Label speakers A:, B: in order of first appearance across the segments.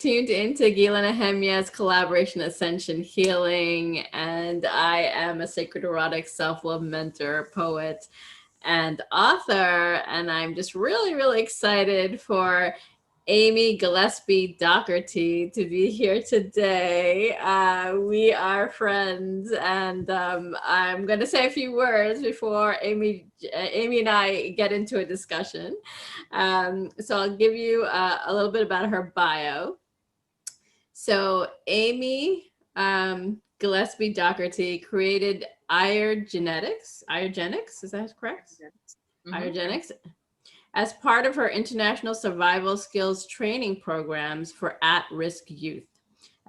A: tuned into Gila Nehemiah's collaboration Ascension Healing, and I am a sacred erotic self-love mentor, poet, and author, and I'm just really, really excited for Amy Gillespie Dougherty to be here today. We are friends, and I'm going to say a few words before Amy and I get into a discussion. So I'll give you a little bit about her bio. So Amy Gillespie Dougherty created Irigenics, is that correct? Mm-hmm. Irigenics, as part of her international survival skills training programs for at-risk youth,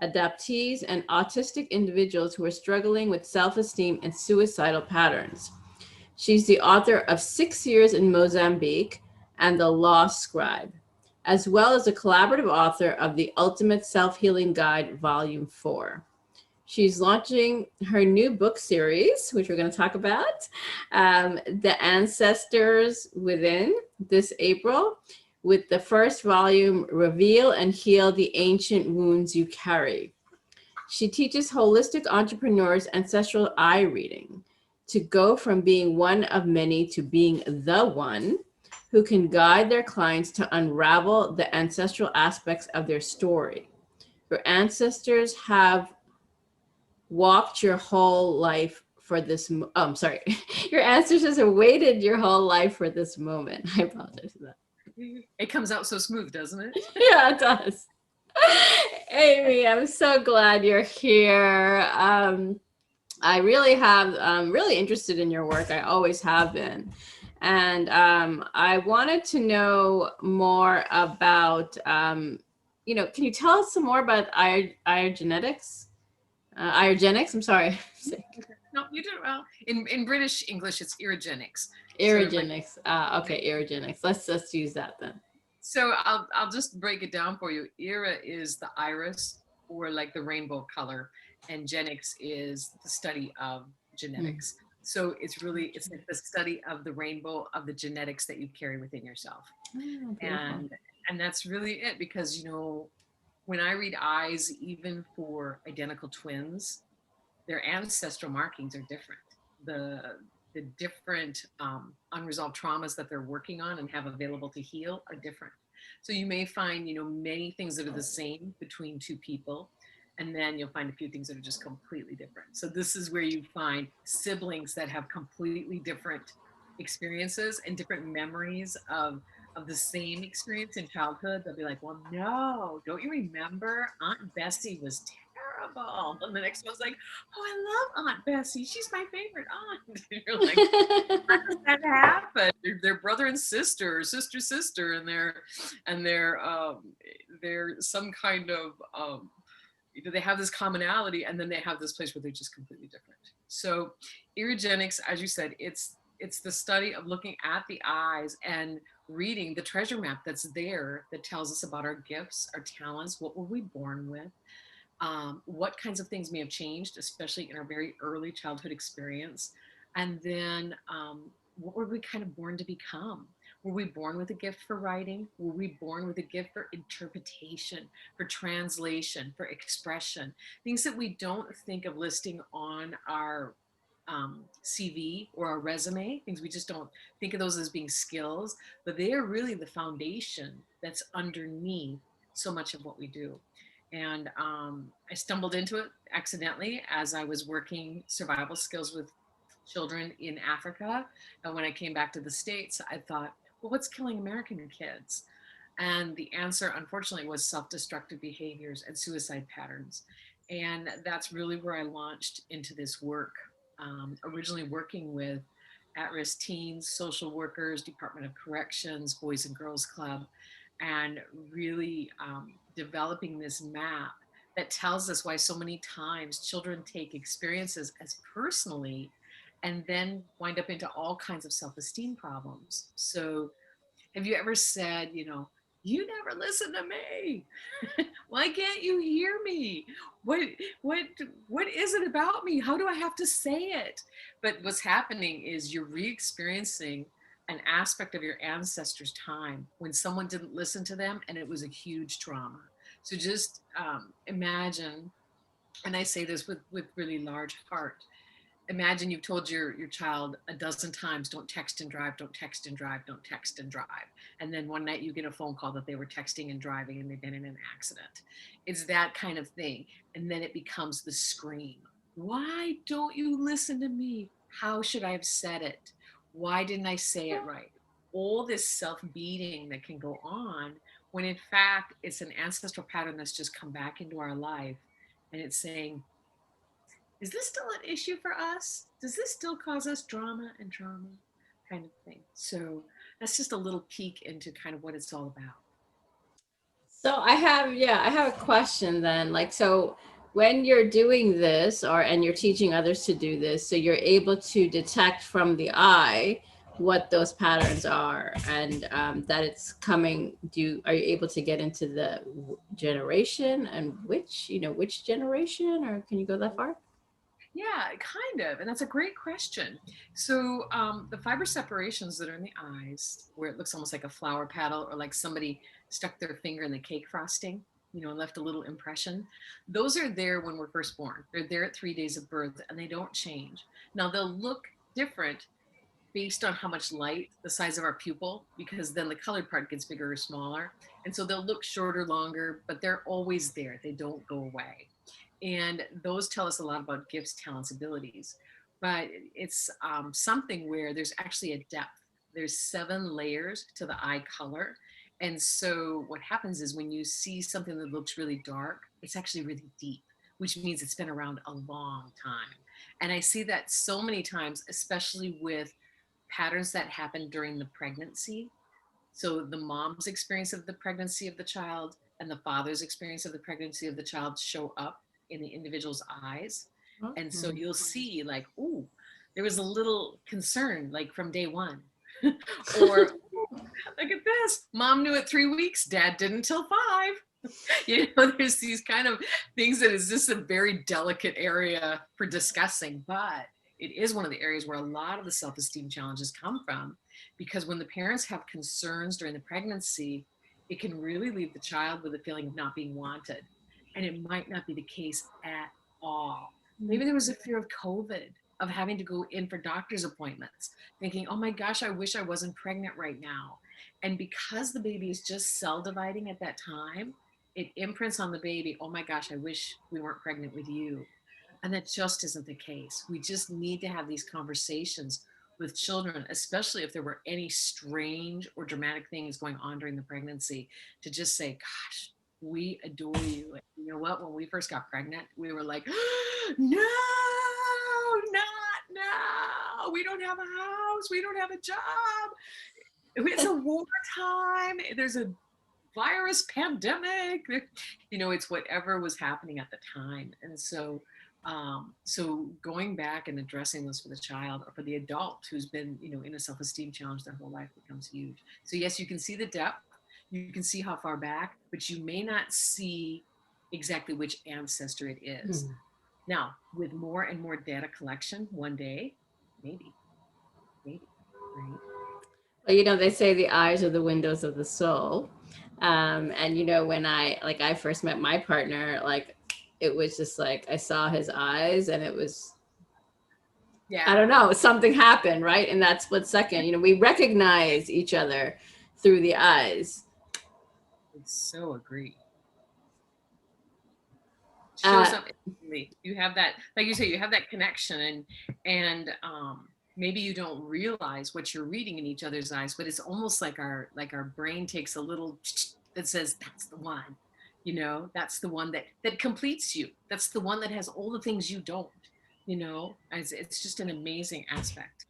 A: adoptees, and autistic individuals who are struggling with self-esteem and suicidal patterns. She's the author of 6 Years in Mozambique and The Lost Scribe, as well as a collaborative author of The Ultimate Self-Healing Guide, Volume 4. She's launching her new book series, which we're going to talk about, The Ancestors Within, this April, with the first volume, Reveal and Heal the Ancient Wounds You Carry. She teaches holistic entrepreneurs ancestral eye reading to go from being one of many to being the one who can guide their clients to unravel the ancestral aspects of their story. Your ancestors have walked your whole life for this. Your ancestors have waited your whole life for this moment. I apologize for that.
B: It comes out so smooth, doesn't it?
A: Yeah, it does. Amy, I'm so glad you're here. I really have, really interested in your work. I always have been. And I wanted to know more about, can you tell us some more about Irigenics? Irigenics, I'm sorry.
B: No, you did well. In British English, it's Irigenics.
A: Irigenics. Okay, Irigenics. Let's use that then.
B: So I'll just break it down for you. Ira is the iris, or like the rainbow color, and genics is the study of genetics. So it's like the study of the rainbow of the genetics that you carry within yourself. And that's really it, because when I read eyes, even for identical twins, their ancestral markings are different. The different unresolved traumas that they're working on and have available to heal are different. So you may find, many things that are the same between two people, and then you'll find a few things that are just completely different. So this is where you find siblings that have completely different experiences and different memories of the same experience in childhood. They'll be like, well, no, don't you remember? Aunt Bessie was terrible. And the next one's like, oh, I love Aunt Bessie. She's my favorite aunt. And you're like, how does that happen? They're brother and sister, sister, and they're some kind of they have this commonality, and then they have this place where they're just completely different. So Irigenics, as you said, it's the study of looking at the eyes and reading the treasure map that's there that tells us about our gifts, our talents, what were we born with, what kinds of things may have changed, especially in our very early childhood experience, and then what were we kind of born to become? Were we born with a gift for writing? Were we born with a gift for interpretation, for translation, for expression? Things that we don't think of listing on our CV or our resume, things we just don't think of those as being skills, but they are really the foundation that's underneath so much of what we do. And I stumbled into it accidentally as I was working survival skills with children in Africa. And when I came back to the States, I thought, well, what's killing American kids? And the answer, unfortunately, was self-destructive behaviors and suicide patterns. And that's really where I launched into this work, originally working with at-risk teens, social workers, Department of Corrections, Boys and Girls Club, and really developing this map that tells us why so many times children take experiences as personally and then wind up into all kinds of self-esteem problems. So have you ever said, you never listen to me? Why can't you hear me? What is it about me? How do I have to say it? But what's happening is you're re-experiencing an aspect of your ancestors' time when someone didn't listen to them and it was a huge trauma. So just imagine, and I say this with really large heart, imagine you've told your child a dozen times, don't text and drive, don't text and drive, don't text and drive. And then one night you get a phone call that they were texting and driving and they've been in an accident. It's that kind of thing. And then it becomes the scream. Why don't you listen to me? How should I have said it? Why didn't I say it right? All this self-beating that can go on when in fact it's an ancestral pattern that's just come back into our life, and it's saying, is this still an issue for us? Does this still cause us drama and trauma, kind of thing? So that's just a little peek into kind of what it's all about.
A: So I have a question then. Like, so when you're doing this and you're teaching others to do this, so you're able to detect from the eye what those patterns are, and that it's coming, are you able to get into the generation and which generation, or can you go that far?
B: Yeah, kind of. And that's a great question. So the fiber separations that are in the eyes, where it looks almost like a flower petal or like somebody stuck their finger in the cake frosting, and left a little impression. Those are there when we're first born. They're there at 3 days of birth and they don't change. Now they'll look different based on how much light, the size of our pupil, because then the colored part gets bigger or smaller. And so they'll look shorter, longer, but they're always there. They don't go away. And those tell us a lot about gifts, talents, abilities. But it's something where there's actually a depth. There's 7 layers to the eye color. And so what happens is when you see something that looks really dark, it's actually really deep, which means it's been around a long time. And I see that so many times, especially with patterns that happen during the pregnancy. So the mom's experience of the pregnancy of the child and the father's experience of the pregnancy of the child show up in the individual's eyes. And so you'll see like, ooh, there was a little concern like from day one. Or look at this, mom knew at 3 weeks, dad didn't till 5. There's these kind of things that is just a very delicate area for discussing, but it is one of the areas where a lot of the self-esteem challenges come from, because when the parents have concerns during the pregnancy, it can really leave the child with a feeling of not being wanted. And it might not be the case at all. Maybe there was a fear of COVID, of having to go in for doctor's appointments, thinking, oh my gosh, I wish I wasn't pregnant right now. And because the baby is just cell dividing at that time, it imprints on the baby, oh my gosh, I wish we weren't pregnant with you. And that just isn't the case. We just need to have these conversations with children, especially if there were any strange or dramatic things going on during the pregnancy, to just say, gosh, we adore you. And you know what? When we first got pregnant, we were like, no, not now. We don't have a house. We don't have a job. It's a wartime. There's a virus pandemic. It's whatever was happening at the time. And so going back and addressing this for the child or for the adult who's been in a self-esteem challenge their whole life becomes huge. So yes, you can see the depth, you can see how far back, but you may not see exactly which ancestor it is. Now with more and more data collection, one day maybe right.
A: Well, they say the eyes are the windows of the soul. And when I first met my partner, like it was just like I saw his eyes and it was, I don't know, something happened, right? In that split second, we recognize each other through the eyes.
B: I so agree. Shows up instantly. You have that, like you say, you have that connection, and maybe you don't realize what you're reading in each other's eyes, but it's almost like our brain takes a little that says that's the one, that's the one that completes you. That's the one that has all the things you don't. It's just an amazing aspect.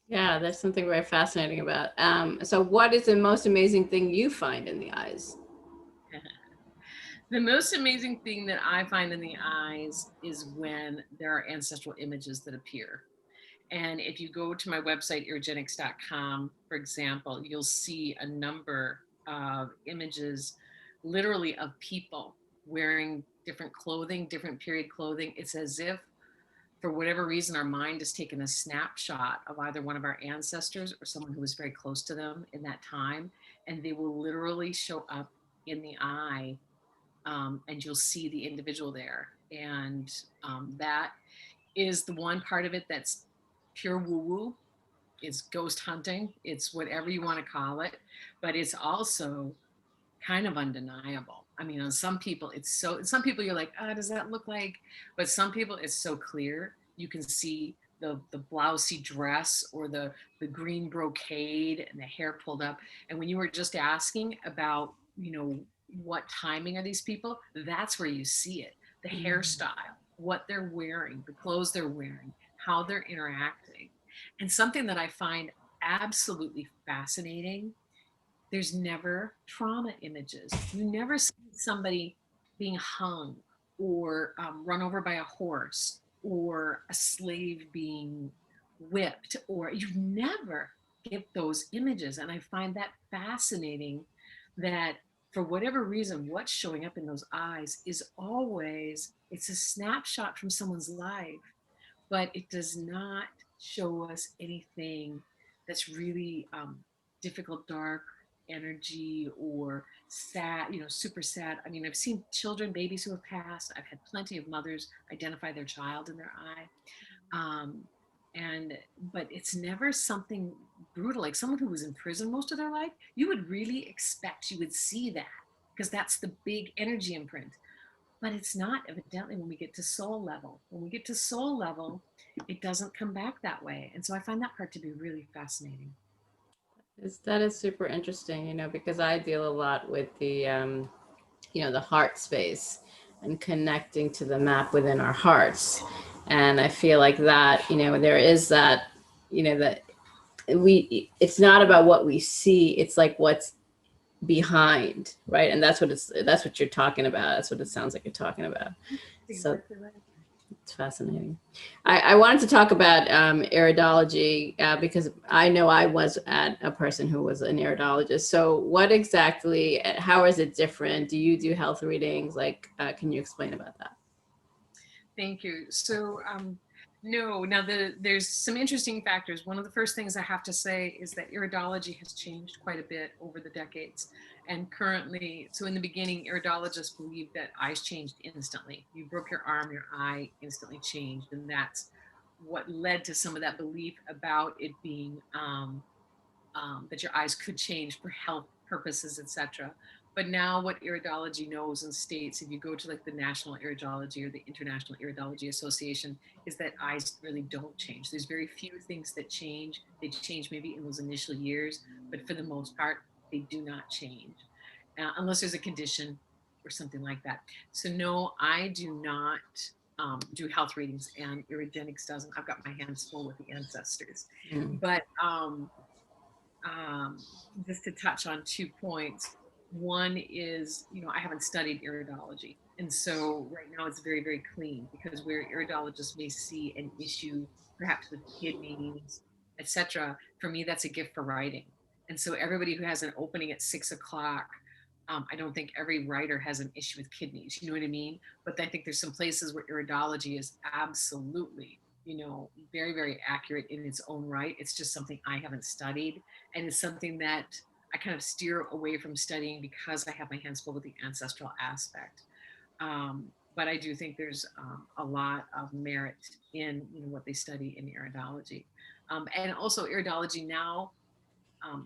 A: Yeah, there's something very fascinating about. So what is the most amazing thing you find in the eyes?
B: The most amazing thing that I find in the eyes is when there are ancestral images that appear. And if you go to my website, Irigenics.com, for example, you'll see a number of images, literally of people wearing different clothing, different period clothing. It's as if, for whatever reason, our mind has taken a snapshot of either one of our ancestors or someone who was very close to them in that time. And they will literally show up in the eye and you'll see the individual there. And that is the one part of it that's pure woo-woo. It's ghost hunting. It's whatever you want to call it, but it's also kind of undeniable. I mean, on some people, some people you're like, does that look like, but some people it's so clear. You can see the blousey dress or the green brocade and the hair pulled up. And when you were just asking about, what timing are these people, that's where you see it. The hairstyle, what they're wearing, the clothes they're wearing, how they're interacting. And something that I find absolutely fascinating, there's never trauma images. You never see somebody being hung or run over by a horse or a slave being whipped, or you never get those images. And I find that fascinating that for whatever reason, what's showing up in those eyes is always, it's a snapshot from someone's life, but it does not show us anything that's really difficult, dark energy or sad, super sad. I mean, I've seen children, babies who have passed. I've had plenty of mothers identify their child in their eye. Um, but it's never something brutal, like someone who was in prison most of their life. You would really expect you would see that because that's the big energy imprint. But it's not evidently when we get to soul level. When we get to soul level, it doesn't come back that way. And so I find that part to be really fascinating.
A: That is super interesting, because I deal a lot with the heart space and connecting to the map within our hearts. And I feel like that, there is that, that it's not about what we see, it's like what's behind, right? And that's what you're talking about. That's what it sounds like you're talking about.
B: Exactly right.
A: It's fascinating. I wanted to talk about iridology because I know I was at a person who was an iridologist. So what exactly, how is it different? Do you do health readings? Like, can you explain about that?
B: Thank you. So, no, now there's some interesting factors. One of the first things I have to say is that iridology has changed quite a bit over the decades. And currently, so in the beginning, iridologists believed that eyes changed instantly. You broke your arm, your eye instantly changed. And that's what led to some of that belief about it being that your eyes could change for health purposes, etc. But now what iridology knows and states, if you go to like the National Iridology or the International Iridology Association, is that eyes really don't change. There's very few things that change. They change maybe in those initial years, but for the most part, they do not change unless there's a condition or something like that. So no, I do not do health readings, and Irigenics doesn't. I've got my hands full with the ancestors. But just to touch on 2 points. One is, I haven't studied iridology. And so right now it's very, very clean because where iridologists may see an issue, perhaps with kidneys, etc. For me, that's a gift for writing. And so everybody who has an opening at 6 o'clock, I don't think every writer has an issue with kidneys. You know what I mean? But I think there's some places where iridology is absolutely, very, very accurate in its own right. It's just something I haven't studied. And it's something that I kind of steer away from studying because I have my hands full with the ancestral aspect. But I do think there's a lot of merit in what they study in iridology. And also iridology now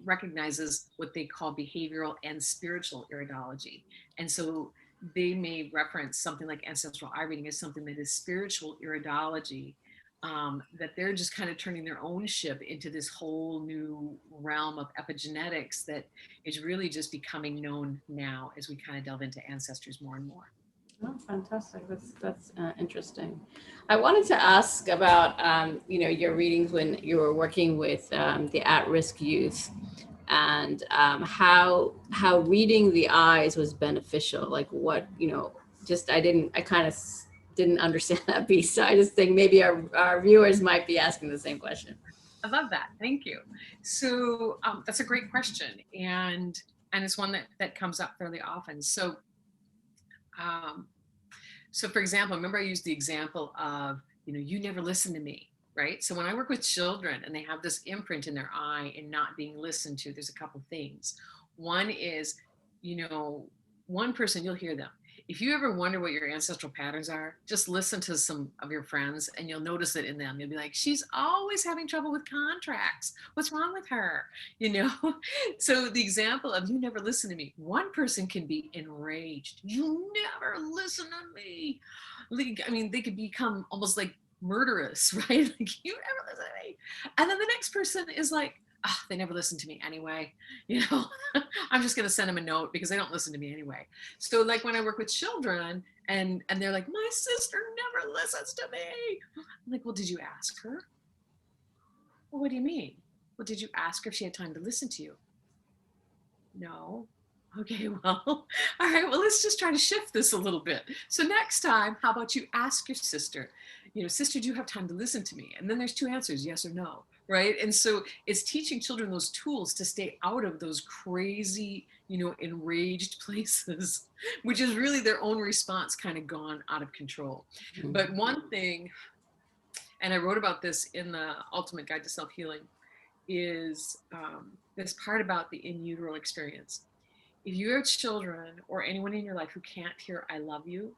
B: recognizes what they call behavioral and spiritual iridology. And so they may reference something like ancestral eye reading as something that is spiritual iridology, that they're just kind of turning their own ship into this whole new realm of epigenetics that is really just becoming known now as we kind of delve into ancestors more and more.
A: Oh, fantastic. That's interesting. I wanted to ask about, your readings when you were working with the at-risk youth, and how reading the eyes was beneficial. Like what, I kind of didn't understand that piece. So I just think maybe our viewers might be asking the same question.
B: I love that. Thank you. So that's a great question. And it's one that comes up fairly often. Um, so for example, remember I used the example of, you never listen to me, right? So when I work with children and they have this imprint in their eye and not being listened to, there's a couple things. One is, one person, you'll hear them. If you ever wonder what your ancestral patterns are, just listen to some of your friends and you'll notice it in them. You'll be like, she's always having trouble with contracts. What's wrong with her? You know? So the example of you never listen to me, one person can be enraged. You never listen to me. Like, I mean, they could become almost like murderous, right? Like, you never listen to me. And then the next person is like, oh, they never listen to me anyway. You know, I'm just going to send them a note because they don't listen to me anyway. So like when I work with children and they're like, my sister never listens to me. I'm like, well, did you ask her? Well, what do you mean? Well, did you ask her if she had time to listen to you? No. Okay, well, all right, well, let's just try to shift this a little bit. So next time, how about you ask your sister, you know, sister, do you have time to listen to me? And then there's two answers, yes or no, right? And so it's teaching children those tools to stay out of those crazy, you know, enraged places, which is really their own response kind of gone out of control. But one thing, and I wrote about this in the Ultimate Guide to Self-Healing, is this part about the in utero experience. If you have children or anyone in your life who can't hear I love you,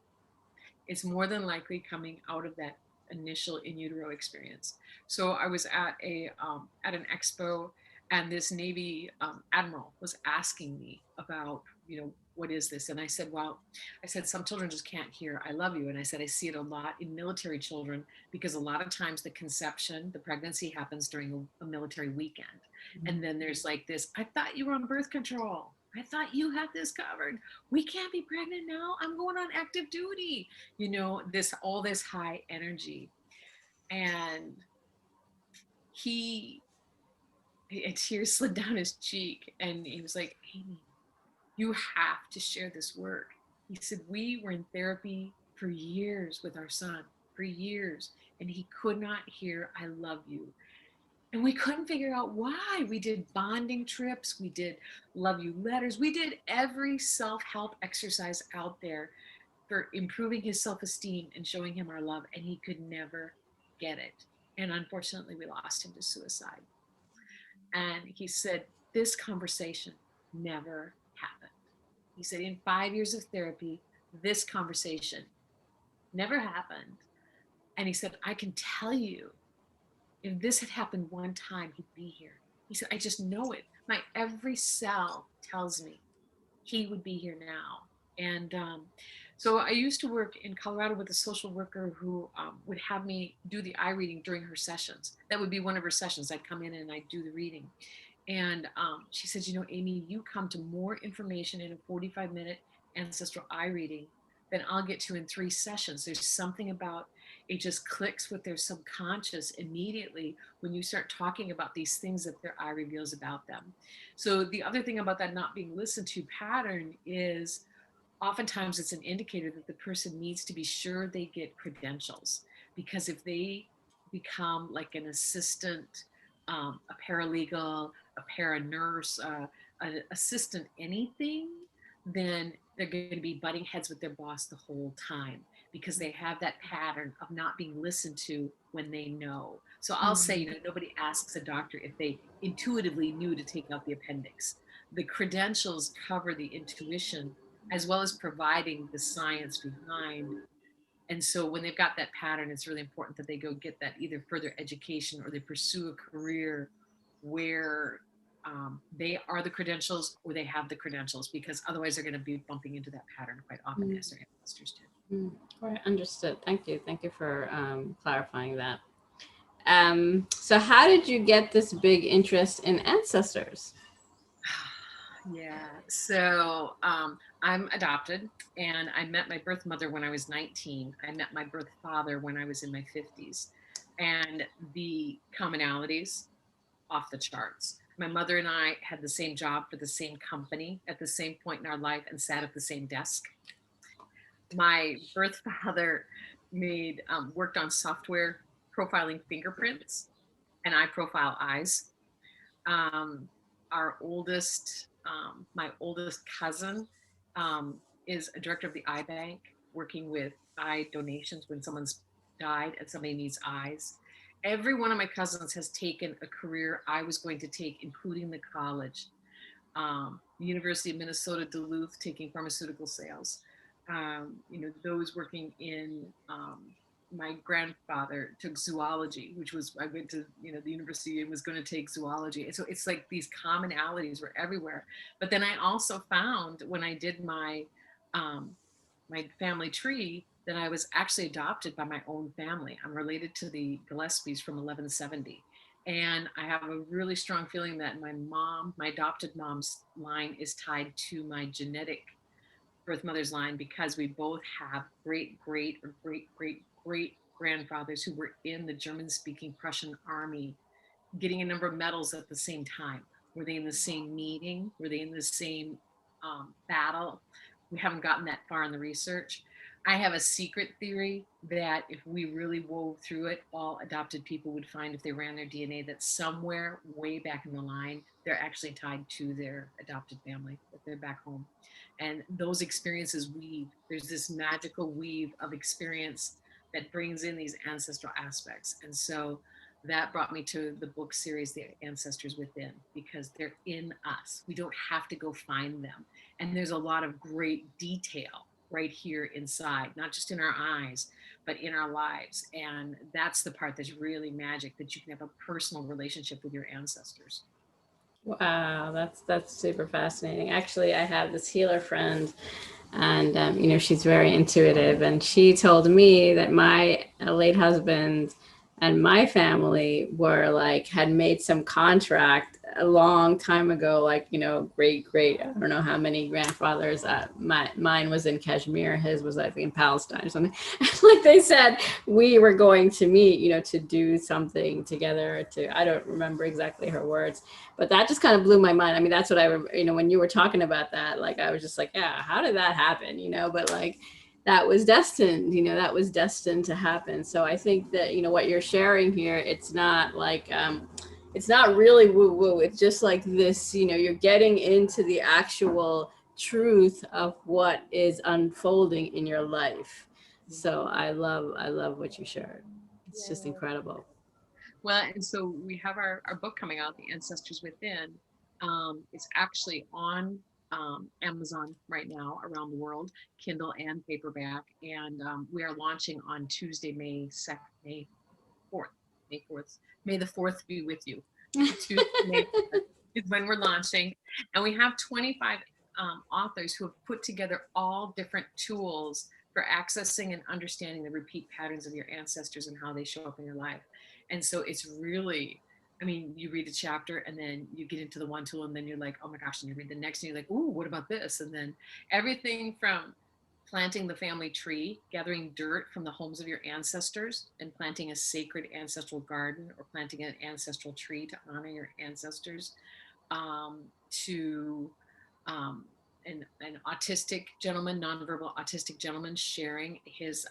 B: it's more than likely coming out of that initial in utero experience. So I was at an expo, and this Navy admiral was asking me about, you know, what is this? And I said, well, I said, some children just can't hear I love you. And I said, I see it a lot in military children because a lot of times the conception, the pregnancy happens during a military weekend. And then there's like this, I thought you were on birth control. I thought you had this covered. We can't be pregnant now. I'm going on active duty. You know, this, all this high energy. And a tear slid down his cheek and he was like, Amy, you have to share this work. He said, we were in therapy for years with our son, for years, and he could not hear I love you. And we couldn't figure out why. We did bonding trips, we did love you letters, we did every self-help exercise out there for improving his self-esteem and showing him our love, and he could never get it. And unfortunately, we lost him to suicide. And he said, this conversation never happened. He said, in 5 years of therapy, this conversation never happened. And he said, I can tell you, if this had happened one time, he'd be here. He said, I just know it. My every cell tells me he would be here now. And so I used to work in Colorado with a social worker who would have me do the eye reading during her sessions. That would be one of her sessions. I'd come in and I'd do the reading. And she said, you know, Amy, you come to more information in a 45-minute ancestral eye reading than I'll get to in 3 sessions. There's something about it just clicks with their subconscious immediately when you start talking about these things that their eye reveals about them. So the other thing about that not being listened to pattern is oftentimes it's an indicator that the person needs to be sure they get credentials, because if they become like an assistant, a paralegal, a paranurse, an assistant anything, then they're going to be butting heads with their boss the whole time because they have that pattern of not being listened to when they know. So I'll say, you know, nobody asks a doctor if they intuitively knew to take out the appendix. The credentials cover the intuition as well as providing the science behind. And so when they've got that pattern, it's really important that they go get that either further education or they pursue a career where they are the credentials or they have the credentials, because otherwise they're going to be bumping into that pattern quite often as their ancestors did.
A: Right, understood. Thank you. Thank you for clarifying that. So how did you get this big interest in ancestors?
B: Yeah, so I'm adopted, and I met my birth mother when I was 19. I met my birth father when I was in my 50s, and the commonalities off the charts. My mother and I had the same job for the same company at the same point in our life and sat at the same desk. My birth father made worked on software profiling fingerprints, and I profile eyes. Um, our oldest, my oldest cousin, is a director of the eye bank, working with eye donations when someone's died and somebody needs eyes. Every one of my cousins has taken a career I was going to take, including the college. University of Minnesota Duluth, taking pharmaceutical sales. those working in, my grandfather took zoology, which was, I went to, the university and was going to take zoology. And so it's like these commonalities were everywhere. But then I also found when I did um, my family tree that I was actually adopted by my own family. I'm related to the Gillespies from 1170. And I have a really strong feeling that my adopted mom's line is tied to my genetic birth mother's line, because we both have great, great, or great, great, great grandfathers who were in the German speaking Prussian army getting a number of medals at the same time. Were they in the same meeting? Were they in the same battle? We haven't gotten that far in the research. I have a secret theory that if we really wove through it, all adopted people would find, if they ran their DNA, that somewhere way back in the line, they're actually tied to their adopted family, that they're back home. And those experiences weave. There's this magical weave of experience that brings in these ancestral aspects. And so that brought me to the book series, The Ancestors Within, because they're in us. We don't have to go find them. And there's a lot of great detail right here inside, not just in our eyes, but in our lives. And that's the part that's really magic, that you can have a personal relationship with your ancestors.
A: Wow, that's super fascinating. Actually, I have this healer friend, and she's very intuitive, and she told me that my late husband and my family were like, had made some contract a long time ago, like, great, I don't know how many grandfathers. Mine was in Kashmir, his was, I think, in Palestine or something. Like they said, we were going to meet, to do something together. I don't remember exactly her words, but that just kind of blew my mind. I mean, that's what I, when you were talking about that, like, I was just like, yeah, how did that happen? But like, that was destined, that was destined to happen. So I think that, what you're sharing here, it's not like, it's not really woo woo. It's just like this, you're getting into the actual truth of what is unfolding in your life. So I love what you shared. It's just incredible.
B: Well, and so we have our book coming out, The Ancestors Within. It's actually on Amazon right now around the world, Kindle and paperback. And we are launching on Tuesday, May 2nd, May 4th. May 4th. May the 4th be with you. Tuesday, May 4th is when we're launching. And we have 25 authors who have put together all different tools for accessing and understanding the repeat patterns of your ancestors and how they show up in your life. And so it's really, I mean, you read a chapter and then you get into the one tool and then you're like, oh my gosh, and you read the next and you're like, ooh, what about this? And then everything from planting the family tree, gathering dirt from the homes of your ancestors and planting a sacred ancestral garden, or planting an ancestral tree to honor your ancestors, to an autistic gentleman, nonverbal autistic gentleman, sharing his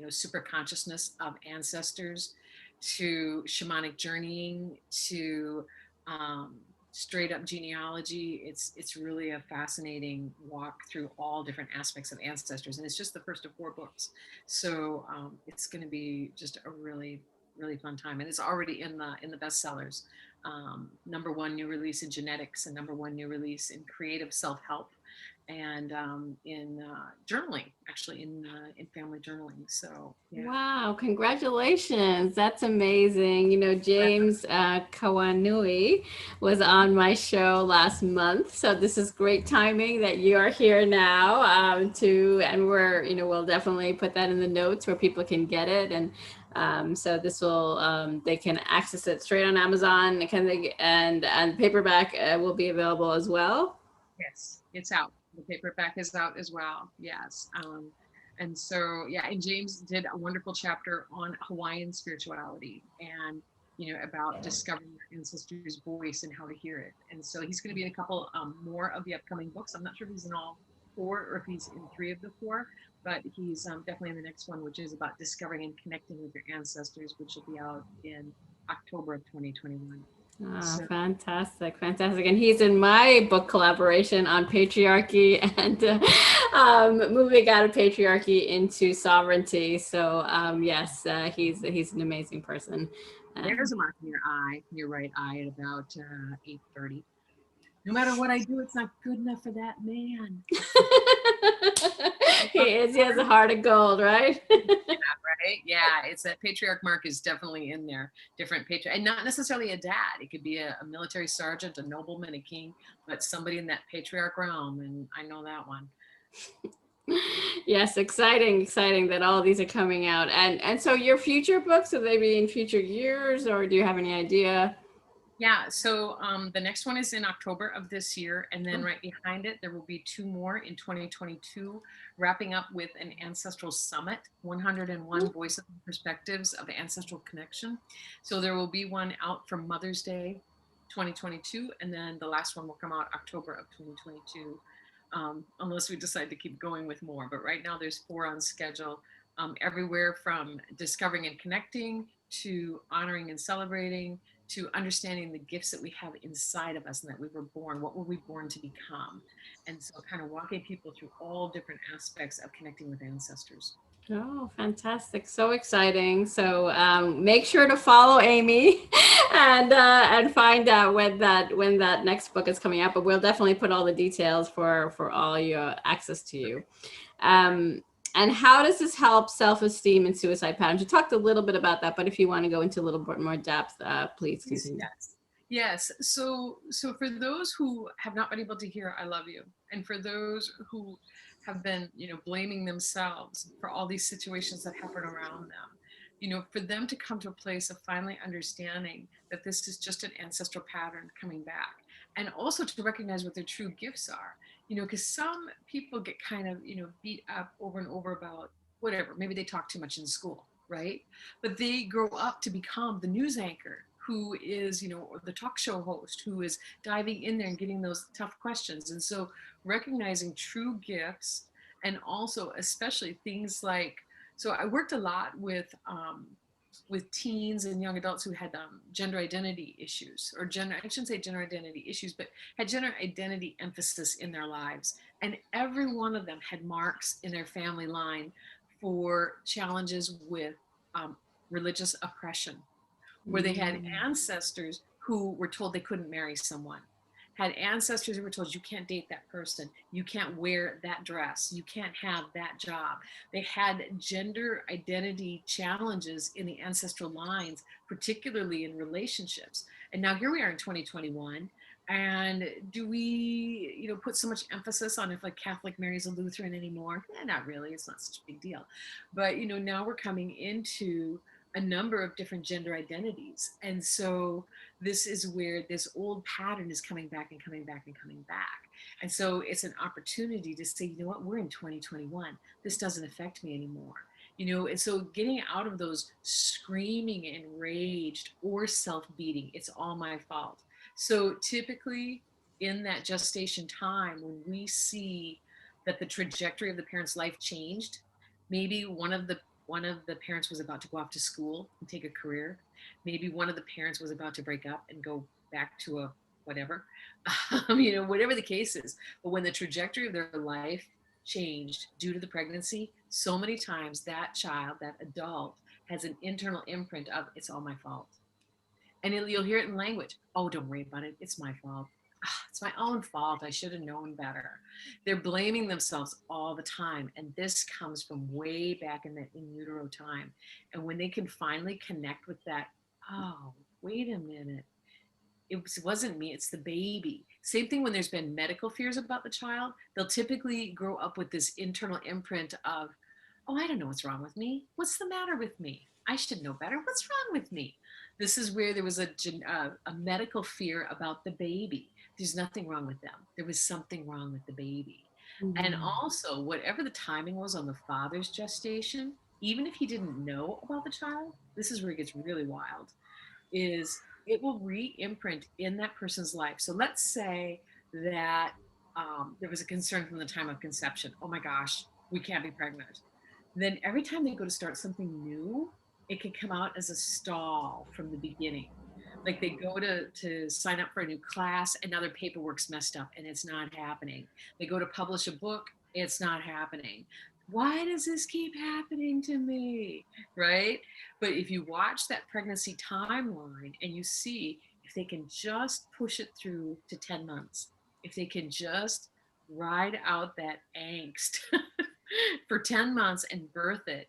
B: super consciousness of ancestors, to shamanic journeying, to straight up genealogy. It's really a fascinating walk through all different aspects of ancestors, and it's just the first of 4 books. So it's going to be just a really, really fun time, and it's already in the bestsellers. #1 new release in genetics, and #1 new release in creative self-help, and in journaling, actually in family journaling. So yeah.
A: Wow, congratulations. That's amazing. James Kawanui was on my show last month. So this is great timing that you are here now, and we're, we'll definitely put that in the notes where people can get it. And so this will, they can access it straight on Amazon. And paperback will be available as well.
B: Yes, it's out. The paperback is out as well. Yes. And so, yeah, and James did a wonderful chapter on Hawaiian spirituality, and, about discovering your ancestors' voice and how to hear it. And so he's going to be in a couple more of the upcoming books. I'm not sure if he's in all 4 or if he's in 3 of the 4, but he's definitely in the next one, which is about discovering and connecting with your ancestors, which will be out in October of 2021.
A: Oh, fantastic. And he's in my book collaboration on patriarchy and moving out of patriarchy into sovereignty. So yes, he's an amazing person.
B: There's a mark in your eye, your right eye, at about 8:30. No matter what I do, it's not good enough for that man.
A: He has a heart of gold, right?
B: Right? Yeah, it's that patriarch mark is definitely in there. Different patriarch, and not necessarily a dad. It could be a military sergeant, a nobleman, a king, but somebody in that patriarch realm. And I know that one.
A: Yes, exciting that all these are coming out. And so your future books, will they be in future years, or do you have any idea?
B: Yeah, so the next one is in October of this year, and then
A: Oh,
B: right behind it, there will be two more in 2022, wrapping up with an ancestral summit, 101 voices and perspectives of ancestral connection. So there will be one out for Mother's Day 2022, and then the last one will come out October of 2022, unless we decide to keep going with more. But right now, there's 4 on schedule, everywhere from discovering and connecting to honoring and celebrating to understanding the gifts that we have inside of us and that we were born, what were we born to become? And so kind of walking people through all different aspects of connecting with ancestors.
A: oh, fantastic! So exciting. So make sure to follow Amy, and find out when that next book is coming out. But we'll definitely put all the details for all your access to you. Um, and how does this help self-esteem and suicide patterns? You talked a little bit about that, but if you want to go into a little bit more depth, please continue.
B: Yes. Yes. So for those who have not been able to hear I love you, and for those who have been, blaming themselves for all these situations that happen around them, for them to come to a place of finally understanding that this is just an ancestral pattern coming back, and also to recognize what their true gifts are, because some people get kind of, beat up over and over about whatever, maybe they talk too much in school, right? But they grow up to become the news anchor who is, or the talk show host who is diving in there and getting those tough questions. And so recognizing true gifts, and also especially things like, so I worked a lot with teens and young adults who had gender identity issues, or I shouldn't say gender identity issues, but had gender identity emphasis in their lives. And every one of them had marks in their family line for challenges with um, religious oppression, where they had
A: Mm.
B: ancestors who were told they couldn't marry someone, had ancestors who were told you can't date that person, you can't wear that dress, you can't have that job. They had gender identity challenges in the ancestral lines, particularly in relationships. And now here we are in 2021. And do we, put so much emphasis on if a Catholic marries a Lutheran anymore? Not really. It's not such a big deal. But now we're coming into a number of different gender identities. And so this is where this old pattern is coming back and coming back and coming back. And so it's an opportunity to say, you know what, we're in 2021. This doesn't affect me anymore. And so getting out of those screaming, enraged, or self-beating, it's all my fault. So typically in that gestation time, when we see that the trajectory of the parent's life changed, maybe one of the parents was about to go off to school and take a career. Maybe one of the parents was about to break up and go back to a whatever, whatever the case is. But when the trajectory of their life changed due to the pregnancy, so many times that child, that adult, has an internal imprint of it's all my fault. And you'll hear it in language. Oh, don't worry about it. It's my fault. It's my own fault. I should have known better. They're blaming themselves all the time. And this comes from way back in the in utero time. And when they can finally connect with that, oh, wait a minute. Wasn't me, it's the baby. Same thing when there's been medical fears about the child. They'll typically grow up with this internal imprint of, oh, I don't know what's wrong with me. What's the matter with me? I should know better. What's wrong with me? This is where there was a medical fear about the baby. There's nothing wrong with them. There was something wrong with the baby. And
A: Mm.
B: also, whatever the timing was on the father's gestation, even if he didn't know about the child, this is where it gets really wild, is it will re-imprint in that person's life. So let's say that there was a concern from the time of conception. Oh my gosh, we can't be pregnant. Then every time they go to start something new, it can come out as a stall from the beginning. Like they go to sign up for a new class and now their paperwork's messed up and it's not happening. They go to publish a book, it's not happening. Why does this keep happening to me? Right? But if you watch that pregnancy timeline and you see if they can just push it through to 10 months, if they can just ride out that angst for 10 months and birth it,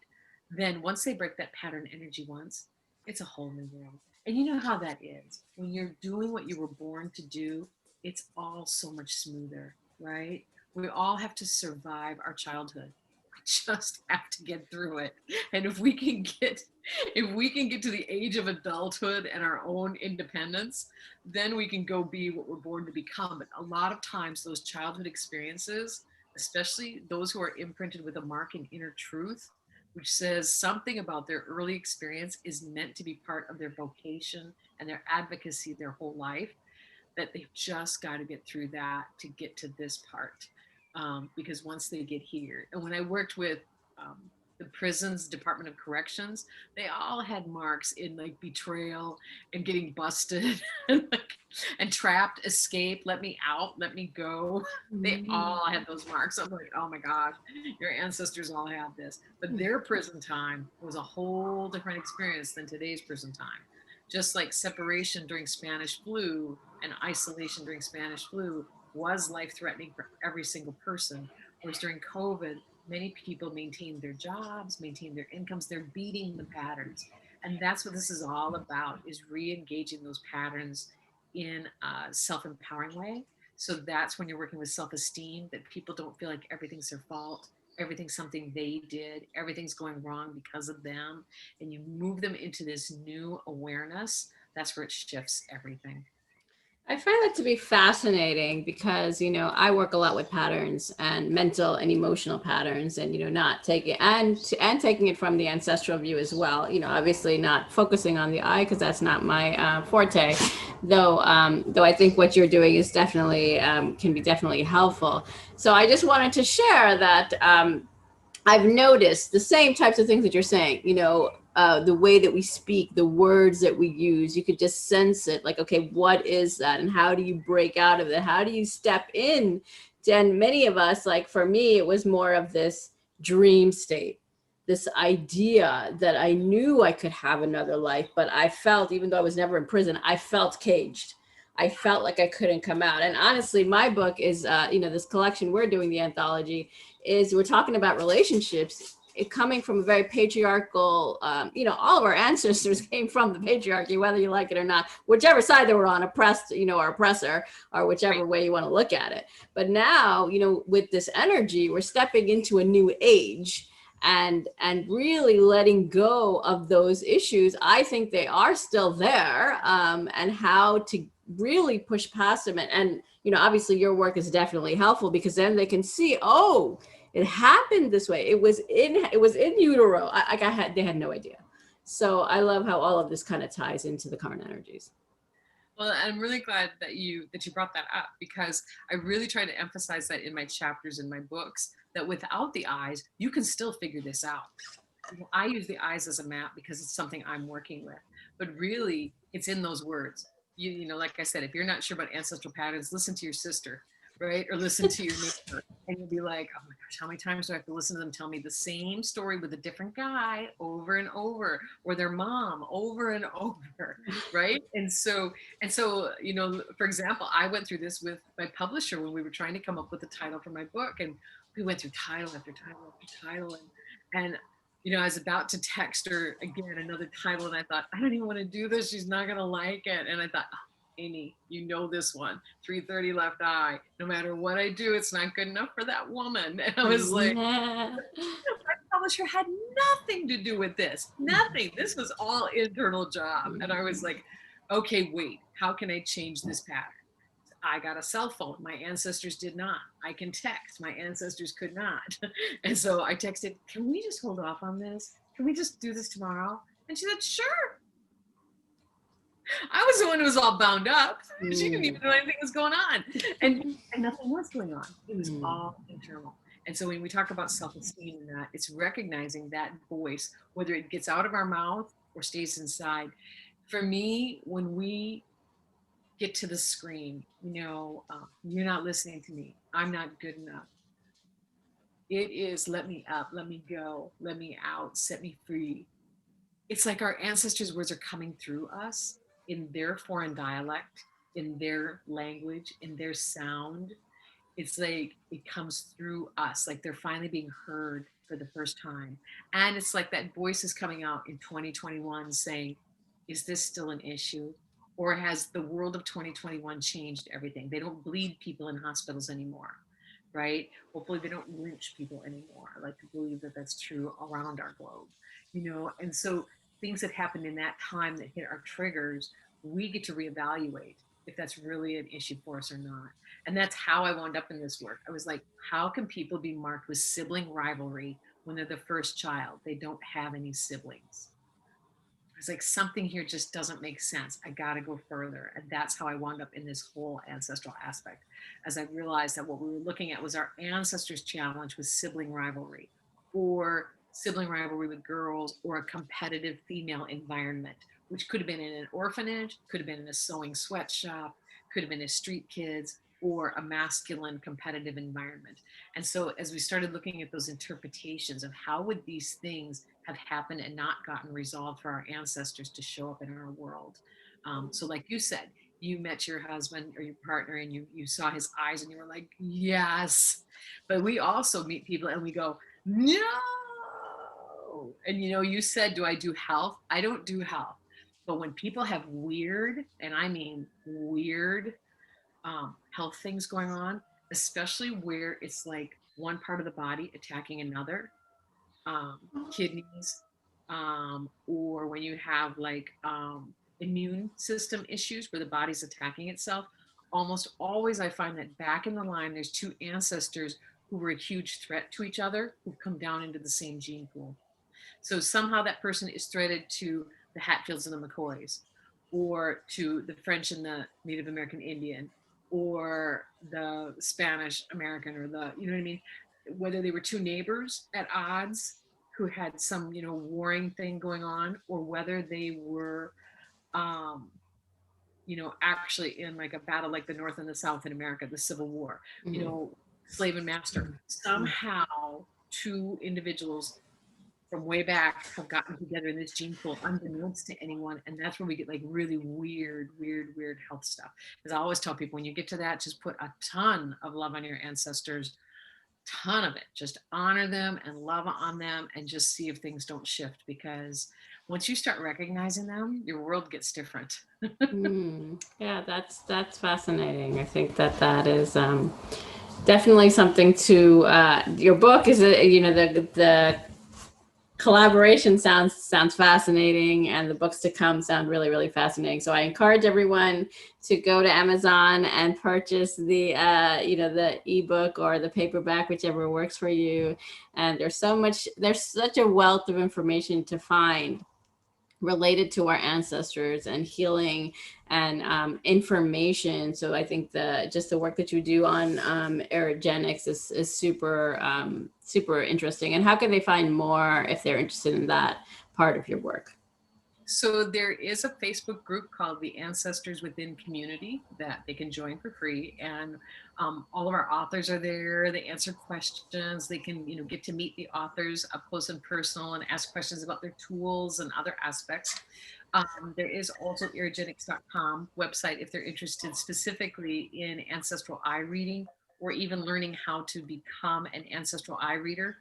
B: then once they break that pattern energy once, it's a whole new world. And you know how that is. When you're doing what you were born to do, it's all so much smoother, right? We all have to survive our childhood. We just have to get through it. And if we can get to the age of adulthood and our own independence, then we can go be what we're born to become. But a lot of times those childhood experiences, especially those who are imprinted with a mark in inner truth, which says something about their early experience is meant to be part of their vocation and their advocacy their whole life, that they've just got to get through that to get to this part. Because once they get here, and when I worked with the prisons, Department of Corrections, they all had marks in like betrayal and getting busted and, like, and trapped, escape, let me out, let me go. They all had those marks. I'm like, oh my gosh, your ancestors all had this. But their prison time was a whole different experience than today's prison time. Just like separation during Spanish flu and isolation during Spanish flu was life-threatening for every single person, whereas during COVID, many people maintained their jobs, maintained their incomes, they're beating the patterns. And that's what this is all about, is re-engaging those patterns in a self-empowering way. So that's when you're working with self-esteem, that people don't feel like everything's their fault, everything's something they did, everything's going wrong because of them. And you move them into this new awareness, that's where it shifts everything.
A: I find that to be fascinating because, I work a lot with patterns and mental and emotional patterns, and, not taking and taking it from the ancestral view as well. Obviously not focusing on the I, because that's not my forte, though I think what you're doing is definitely can be definitely helpful. So I just wanted to share that I've noticed the same types of things that you're saying, the way that we speak, the words that we use, you could just sense it. Like, okay, what is that? And how do you break out of it? How do you step in? And many of us, like for me, it was more of this dream state, this idea that I knew I could have another life, but I felt, even though I was never in prison, I felt caged. I felt like I couldn't come out. And honestly, my book is, this collection we're doing, the anthology, is we're talking about relationships, it coming from a very patriarchal, all of our ancestors came from the patriarchy, whether you like it or not, whichever side they were on, oppressed, or oppressor, or whichever way you want to look at it. But now, with this energy, we're stepping into a new age, and really letting go of those issues. I think they are still there, and how to really push past them. And obviously your work is definitely helpful, because then they can see, oh, it happened this way. It was in utero. They had no idea. So I love how all of this kind of ties into the current energies.
B: Well, I'm really glad that you brought that up, because I really try to emphasize that in my chapters in my books, that without the eyes, you can still figure this out. I use the eyes as a map because it's something I'm working with, but really it's in those words. Like I said, if you're not sure about ancestral patterns, listen to your sister, right? Or listen to your neighbor, and you'll be like, oh my gosh, how many times do I have to listen to them tell me the same story with a different guy over and over, or their mom over and over, right? And so, for example, I went through this with my publisher when we were trying to come up with a title for my book, and we went through title after title after title, and I was about to text her again another title, and I thought, I don't even want to do this. She's not gonna like it. And I thought, oh, Amy, this one, 3:30 left eye. No matter what I do, it's not good enough for that woman. And I was like,
A: Yeah.
B: my publisher had nothing to do with this. Nothing. This was all internal job. And I was like, okay, wait, how can I change this pattern? I got a cell phone. My ancestors did not. I can text. My ancestors could not. And so I texted, can we just hold off on this? Can we just do this tomorrow? And she said, sure. I was the one who was all bound up. She didn't even know anything was going on. And nothing was going on. It was all internal. And so when we talk about self-esteem and that, it's recognizing that voice, whether it gets out of our mouth or stays inside. For me, when we get to the screen, you're not listening to me, I'm not good enough, it is let me up, let me go, let me out, set me free. It's like our ancestors' words are coming through us in their foreign dialect, in their language, in their sound. it's like it comes through us, like they're finally being heard for the first time. And it's like that voice is coming out in 2021 saying, is this still an issue? Or has the world of 2021 changed everything? They don't bleed people in hospitals anymore, right? Hopefully they don't lynch people anymore. I like to believe that that's true around our globe, and so things that happened in that time that hit our triggers, we get to reevaluate if that's really an issue for us or not. And that's how I wound up in this work. I was like, how can people be marked with sibling rivalry when they're the first child? They don't have any siblings. I was like, something here just doesn't make sense. I got to go further. And that's how I wound up in this whole ancestral aspect, as I realized that what we were looking at was our ancestors' challenge with sibling rivalry, or sibling rivalry with girls, or a competitive female environment, which could have been in an orphanage, could have been in a sewing sweatshop, could have been as street kids, or a masculine competitive environment. And so as we started looking at those interpretations of how would these things have happened and not gotten resolved for our ancestors to show up in our world. So like you said, you met your husband or your partner and you saw his eyes and you were like, yes. But we also meet people and we go, no. And you said, do I do health? I don't do health. But when people have weird, and I mean weird, health things going on, especially where it's like one part of the body attacking another, kidneys, or when you have like immune system issues where the body's attacking itself, almost always I find that back in the line, there's two ancestors who were a huge threat to each other who've come down into the same gene pool. So somehow that person is threaded to the Hatfields and the McCoys, or to the French and the Native American Indian, or the Spanish American, or you know what I mean? Whether they were two neighbors at odds who had some, warring thing going on, or whether they were, um, actually in like a battle like the North and the South in America, the Civil War, slave and master. Somehow two individuals from way back have gotten together in this gene pool unbeknownst to anyone. And that's where we get like really weird health stuff. Because I always tell people, when you get to that, just put a ton of love on your ancestors, ton of it. Just honor them and love on them and just see if things don't shift. Because once you start recognizing them, your world gets different.
A: Yeah, that's fascinating. I think that is definitely something to your book is the collaboration sounds fascinating, and the books to come sound really fascinating. So I encourage everyone to go to Amazon and purchase the the ebook or the paperback, whichever works for you. And there's such a wealth of information to find related to our ancestors and healing and information. So I think the work that you do on Erigenics is super interesting. And how can they find more if they're interested in that part of your work?
B: So there is a Facebook group called the Ancestors Within Community that they can join for free, and all of our authors are there. They answer questions. They can, get to meet the authors up close and personal and ask questions about their tools and other aspects. There is also Irigenics.com website if they're interested specifically in ancestral eye reading, or even learning how to become an ancestral eye reader.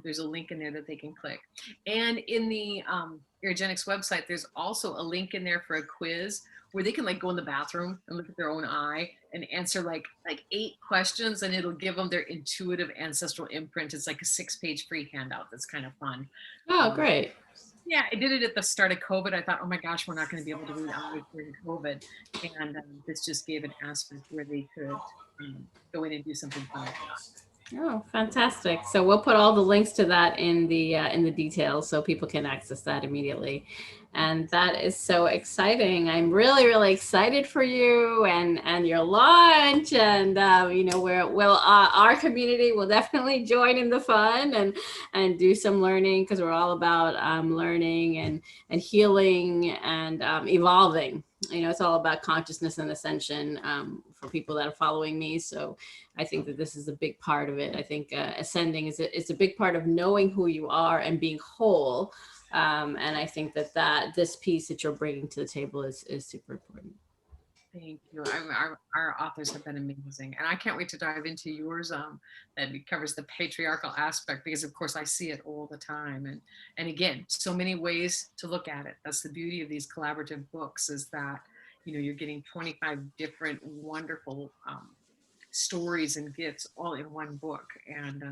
B: There's a link in there that they can click. And in the Irigenics website, there's also a link in there for a quiz where they can like go in the bathroom and look at their own eye and answer like 8 questions, and it'll give them their intuitive ancestral imprint. It's like a 6-page free handout that's kind of fun.
A: Oh, great.
B: Yeah, I did it at the start of COVID. I thought, oh my gosh, we're not going to be able to read eyes during COVID. And this just gave an aspect where they could go in and do something fun.
A: Oh, fantastic. So we'll put all the links to that in the details so people can access that immediately. And that is so exciting. I'm really excited for you and your launch. And our community will definitely join in the fun and do some learning, because we're all about learning and healing and evolving. It's all about consciousness and ascension for people that are following me. So I think that this is a big part of it. I think ascending is a big part of knowing who you are and being whole. And I think that this piece that you're bringing to the table is super important.
B: Thank you. Our authors have been amazing, and I can't wait to dive into yours. That covers the patriarchal aspect, because of course I see it all the time, and again, so many ways to look at it. That's the beauty of these collaborative books, is that you're getting 25 different wonderful stories and gifts all in one book, and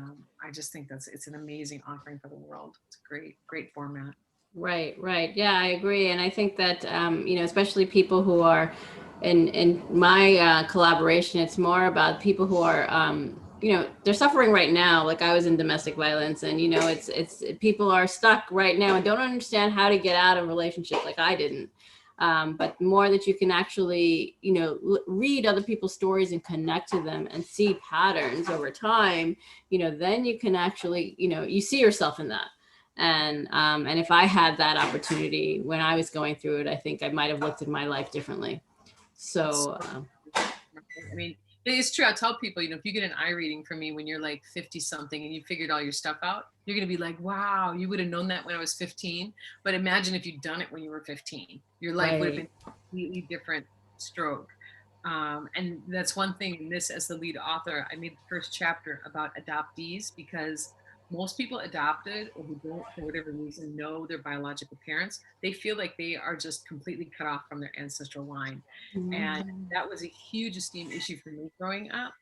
B: I just think it's an amazing offering for the world. It's a great format.
A: Right, right. Yeah, I agree. And I think that, especially people who are in my collaboration, it's more about people who are, they're suffering right now. Like I was in domestic violence, and, it's people are stuck right now and don't understand how to get out of a relationship like I didn't. But more that you can actually, read other people's stories and connect to them and see patterns over time, then you can actually, you see yourself in that. And if I had that opportunity when I was going through it, I think I might have looked at my life differently. So,
B: I mean, it's true. I tell people, if you get an eye reading from me when you're like 50 something and you figured all your stuff out, you're going to be like, wow, you would have known that when I was 15. But imagine if you'd done it when you were 15, your life would have been a completely different stroke. And that's one thing in this, as the lead author, I made the first chapter about adoptees, because most people adopted, or who don't, for whatever reason, know their biological parents, they feel like they are just completely cut off from their ancestral line. And that was a huge esteem issue for me growing up,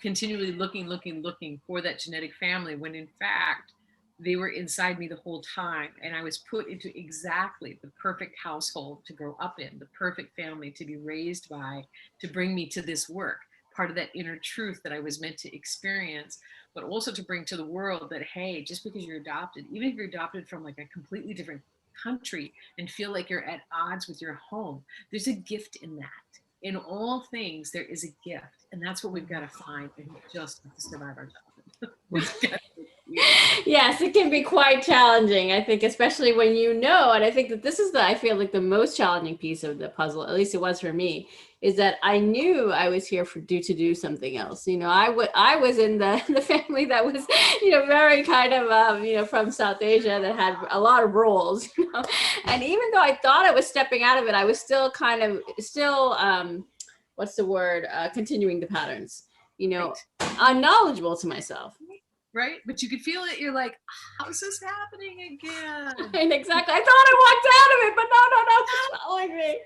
B: continually looking for that genetic family, when in fact they were inside me the whole time, and I was put into exactly the perfect household to grow up in, the perfect family to be raised by, to bring me to this work, part of that inner truth that I was meant to experience, but also to bring to the world that, hey, just because you're adopted, even if you're adopted from like a completely different country and feel like you're at odds with your home, there's a gift in that. In all things, there is a gift, and that's what we've got to find, and we just have to survive our childhood.
A: Yes, it can be quite challenging, I think, especially when and I think that this is I feel like the most challenging piece of the puzzle, at least it was for me, is that I knew I was here to do something else. I was in the family that was, very kind of, from South Asia, that had a lot of roles, and even though I thought I was stepping out of it, I was still what's the word, continuing the patterns,
B: Right.
A: unknowledgeable to myself.
B: Right? But you could feel it. You're like, how's this happening again?
A: And exactly. I thought I walked out of it, but no, it's following me.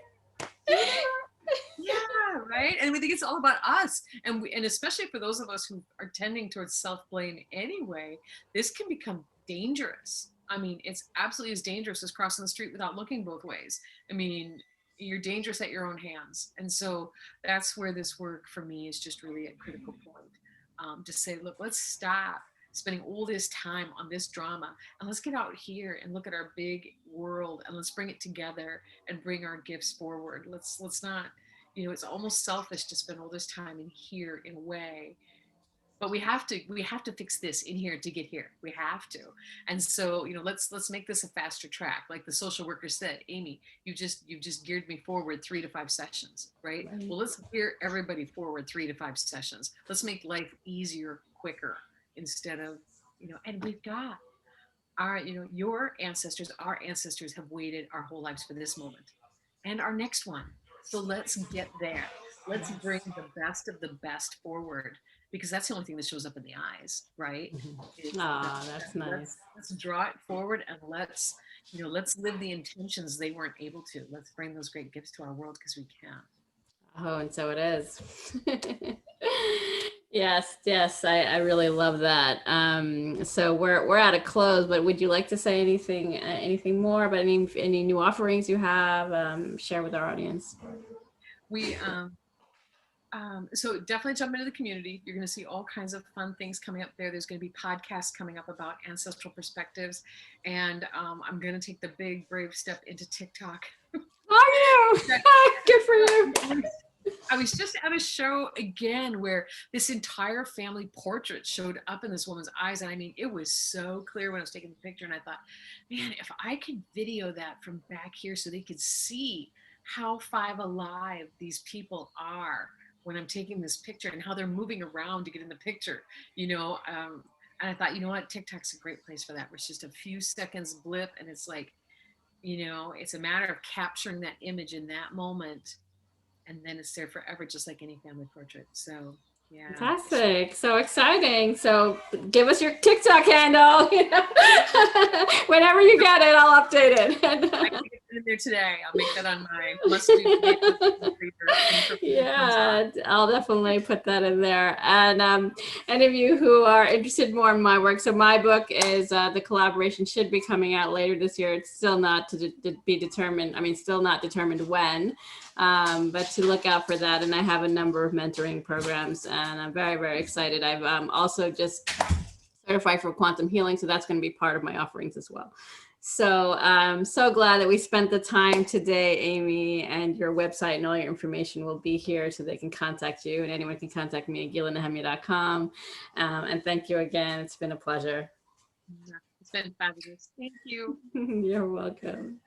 B: Yeah, right. And we think it's all about us, and especially for those of us who are tending towards self-blame anyway, this can become dangerous. I mean, it's absolutely as dangerous as crossing the street without looking both ways. I mean, you're dangerous at your own hands, and so that's where this work for me is just really a critical point. To say, look, let's stop spending all this time on this drama, and let's get out here and look at our big world, and let's bring it together and bring our gifts forward. Let's not, it's almost selfish to spend all this time in here in a way, but we have to fix this in here to get here. We have to. And so, let's make this a faster track. Like the social worker said, Amy, you've just geared me forward 3 to 5 sessions, right? Well, let's gear everybody forward 3 to 5 sessions. Let's make life easier, quicker, instead of, and we've got our, your ancestors, our ancestors have waited our whole lives for this moment and our next one. So let's get there. Let's bring the best of the best forward, because that's the only thing that shows up in the eyes, right?
A: That's nice.
B: Let's draw it forward, and let's live the intentions they weren't able to. Let's bring those great gifts to our world, because we can.
A: Oh, and so it is. Yes, I really love that. So we're at a close, but would you like to say anything more about any new offerings you have? Share with our audience.
B: We so definitely jump into the community. You're going to see all kinds of fun things coming up there. There's going to be podcasts coming up about ancestral perspectives, and I'm going to take the big brave step into TikTok.
A: Are you? Good for you.
B: I was just at a show again where this entire family portrait showed up in this woman's eyes, and I mean, it was so clear when I was taking the picture, and I thought, man, if I could video that from back here so they could see how 5 alive these people are when I'm taking this picture, and how they're moving around to get in the picture, and I thought, you know what, TikTok's a great place for that, where it's just a few seconds blip, and it's like, it's a matter of capturing that image in that moment and then it's there forever, just like any family portrait. So yeah.
A: Fantastic. So exciting. So give us your TikTok handle. Whenever you get it, I'll update it.
B: I can get it in there today. I'll make that on my must-do today.
A: Yeah, I'll definitely put that in there. And any of you who are interested more in my work, so my book is the collaboration should be coming out later this year. It's still not to be determined. I mean, still not determined when, but to look out for that. And I have a number of mentoring programs, and I'm very, very excited. I've also just certified for quantum healing, so that's going to be part of my offerings as well. So I'm so glad that we spent the time today, Amy, and your website and all your information will be here so they can contact you, and anyone can contact me at gilanehemia.com. And thank you again. It's been a pleasure.
B: It's been fabulous. Thank you.
A: You're welcome.